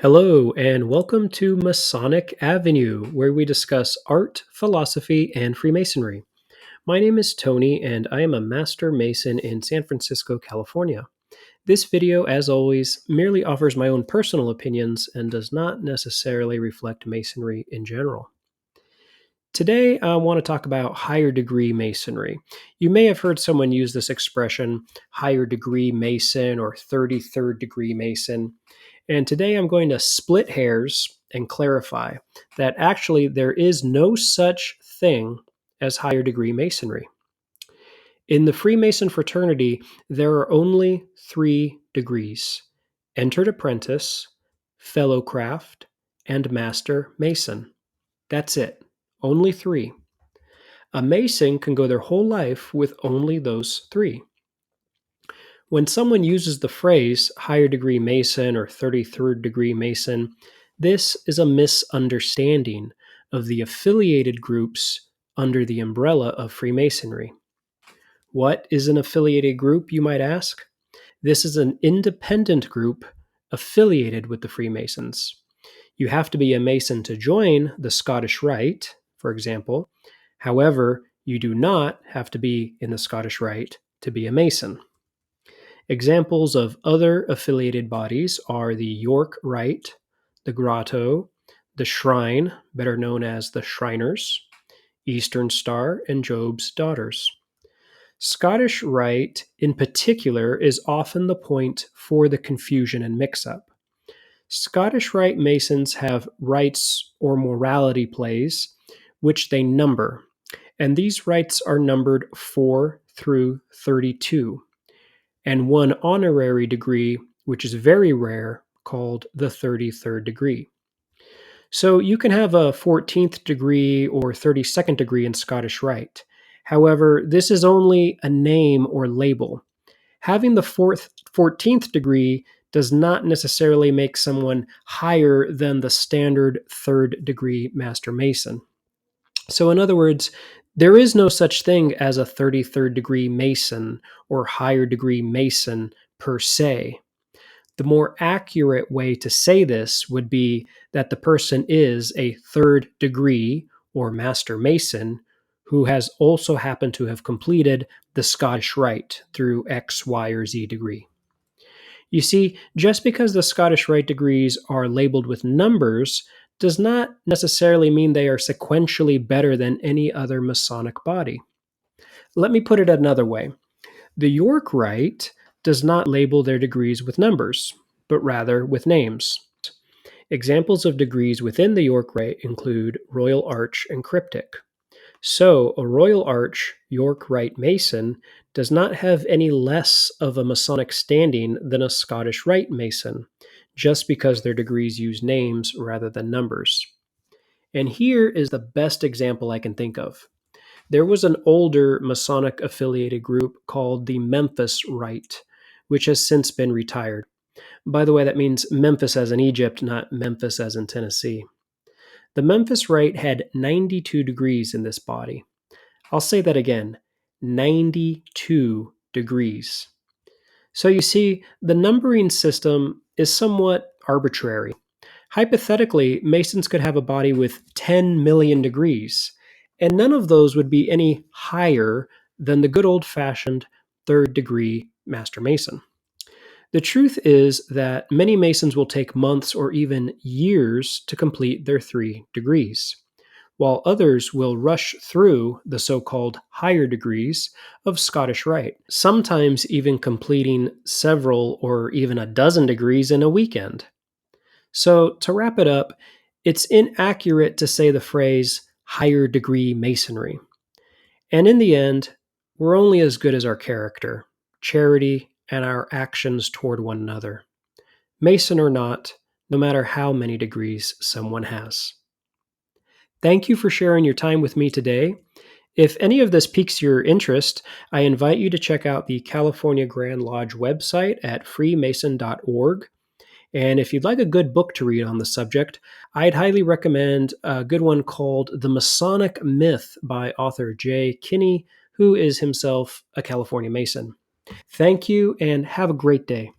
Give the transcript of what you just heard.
Hello, and welcome to Masonic Avenue, where we discuss art, philosophy, and Freemasonry. My name is Tony, and I am a Master Mason in San Francisco, California. This video, as always, merely offers my own personal opinions and does not necessarily reflect Masonry in general. Today, I want to talk about higher degree Masonry. You may have heard someone use this expression, higher degree Mason or 33rd degree Mason. And today I'm going to split hairs and clarify that actually there is no such thing as higher degree Masonry. In the Freemason fraternity, there are only 3 degrees: entered apprentice, fellow craft, and master mason. That's it. Only 3. A Mason can go their whole life with only those 3. When someone uses the phrase higher degree Mason or 33rd degree Mason, this is a misunderstanding of the affiliated groups under the umbrella of Freemasonry. What is an affiliated group, you might ask? This is an independent group affiliated with the Freemasons. You have to be a Mason to join the Scottish Rite, for example. However, you do not have to be in the Scottish Rite to be a Mason. Examples of other affiliated bodies are the York Rite, the Grotto, the Shrine, better known as the Shriners, Eastern Star, and Job's Daughters. Scottish Rite, in particular, is often the point for the confusion and mix-up. Scottish Rite Masons have rites or morality plays, which they number, and these rites are numbered 4 through 32, and one honorary degree, which is very rare, called the 33rd degree. So you can have a 14th degree or 32nd degree in Scottish Rite. However, this is only a name or label. Having the 14th degree does not necessarily make someone higher than the standard 3rd degree Master Mason. So in other words, there is no such thing as a 33rd degree Mason or higher degree Mason per se. The more accurate way to say this would be that the person is a 3rd degree or Master Mason who has also happened to have completed the Scottish Rite through X, Y, or Z degree. You see, just because the Scottish Rite degrees are labeled with numbers does not necessarily mean they are sequentially better than any other Masonic body. Let me put it another way. The York Rite does not label their degrees with numbers, but rather with names. Examples of degrees within the York Rite include Royal Arch and Cryptic. So, a Royal Arch York Rite Mason does not have any less of a Masonic standing than a Scottish Rite Mason, just because their degrees use names rather than numbers. And here is the best example I can think of. There was an older Masonic affiliated group called the Memphis Rite, which has since been retired. By the way, that means Memphis as in Egypt, not Memphis as in Tennessee. The Memphis Rite had 92 degrees in this body. I'll say that again, 92 degrees. So you see, the numbering system is somewhat arbitrary. Hypothetically, Masons could have a body with 10 million degrees, and none of those would be any higher than the good old-fashioned 3rd degree Master Mason. The truth is that many Masons will take months or even years to complete their 3 degrees, while others will rush through the so-called higher degrees of Scottish Rite, sometimes even completing several or even a dozen degrees in a weekend. So, to wrap it up, it's inaccurate to say the phrase higher degree Masonry. And in the end, we're only as good as our character, charity, and our actions toward one another. Mason or not, no matter how many degrees someone has. Thank you for sharing your time with me today. If any of this piques your interest, I invite you to check out the California Grand Lodge website at freemason.org. And if you'd like a good book to read on the subject, I'd highly recommend a good one called The Masonic Myth by author Jay Kinney, who is himself a California Mason. Thank you and have a great day.